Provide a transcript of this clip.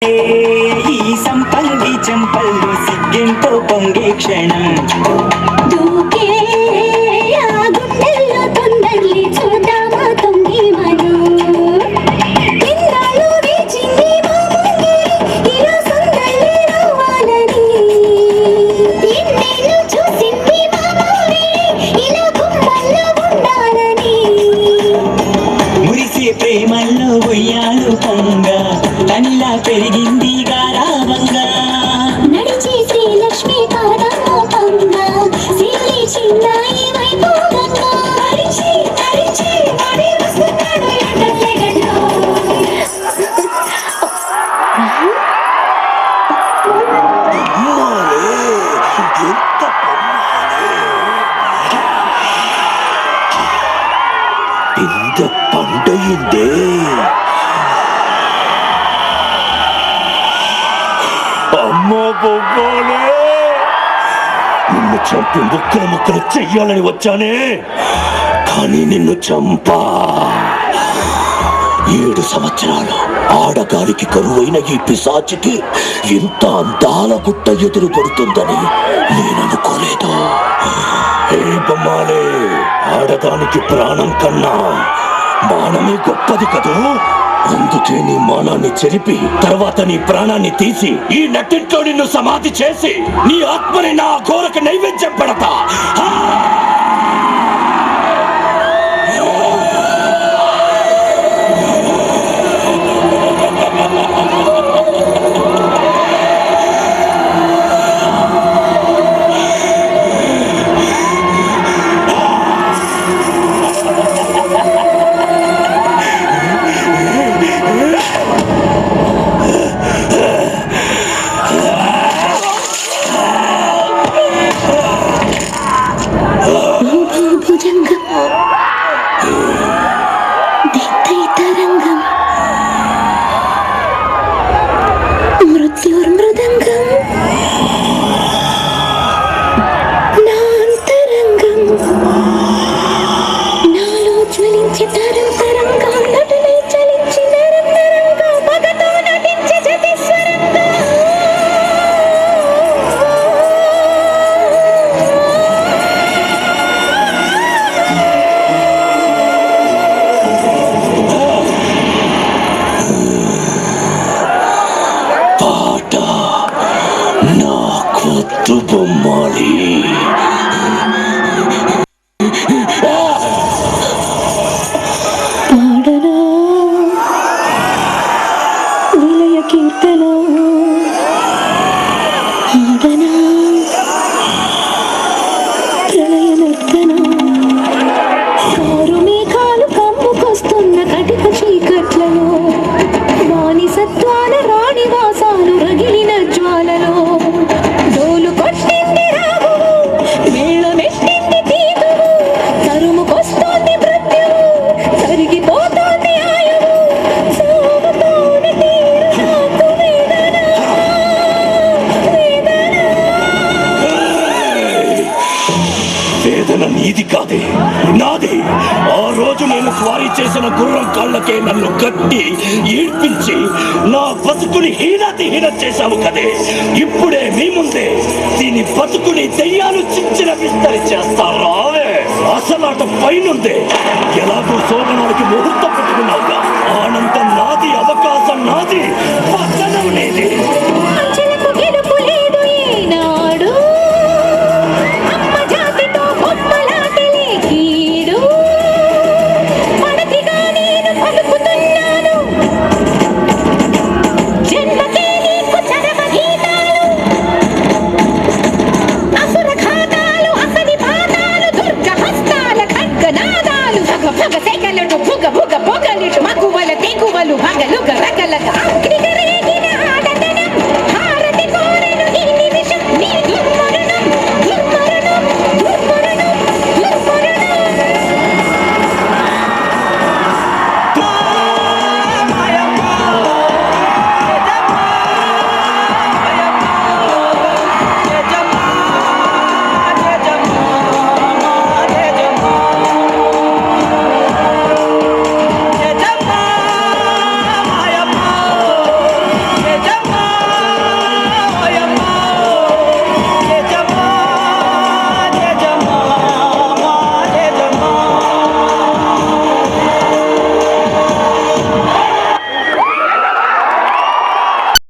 ఈ సంపంగి చెంపల్లో సిగ్గెంతో పొంగే క్షణం దూకే ఆ గుండెల్లో తొందరలి చూద్దామా తొంగి మనం ఇన్నాళ్ళు వేచింది మా ముంగిలి ఇలా సందడి రావాలని ఎన్నేళ్ళు చూసింది మా మావిడి ఇలా గుమ్మల్లో ఉండాలని మురిసే ప్రేమల్లో ఉయ్యాలు పంగా తనిలా పెరిగింది గారావంగా నడిచే శ్రీలక్ష్మి పాదమ్మ పంగ సిల్లి చిన్నాయి వైభోగంగా నడిచి నడిచి నడి వస్తున్నాడు ఎండలే గంటో ఇంత పంటయిందే అమ్మా బొమ్మలే నిన్ను చంపి ముక్కలు ముక్కలు చెయ్యాలని వచ్చానే కానీ నిన్ను చంపా 7 సంవత్సరాలు ఆడగారికి కరువైన ఈ పిశాచికి ఇంత అందాల గుట్ట ఎదురు పడుతుందని నేననుకోలేదు. ఏ బొమ్మాలే ఆడదానికి ప్రాణం కన్నా మానమే గొప్పది కదూ. అందుకే నీ మానాన్ని చెరిపి తర్వాత నీ ప్రాణాన్ని తీసి ఈ నట్టింట్లో నిన్ను సమాధి చేసి నీ ఆత్మని నా ఘోరకు నైవేద్యం పెడతా. బొమ్మాలి పాడనా విలయ కీర్తన ఆడనా ప్రళయ నర్తన కారు మేఘాలు కమ్ముకొస్తున్న కటిక చీకట్లలో వాణి సత్వాల రాణి వాసాలు రగిలిన జ్వాలలో డోలు కొట్టింది రాగువు మేళమెట్టింది తీతువు తరుముకొస్తోంది మృత్యువు తరిగిపోతోంది ఆయువు సాగుతోంది తీరు నాకు వేదన వేదన నీది కాదే నాది. ఆ రోజు నేను స్వారీ చేసిన గుర్రం కాళ్ళకే నన్ను కట్టి ఈడ్పించి నా బతుకుని హీనం చేశావు కదే. ఇప్పుడే మీ ముందే దీని బతుకుని దెయ్యాలు చించిన విస్తరి చేస్తారా? అసలాట పైనుందే. ఎలాగో శోభనానికి ముహూర్తం పెట్టుకున్నావుగా. ఆనందం నాది, అవకాశం నాది.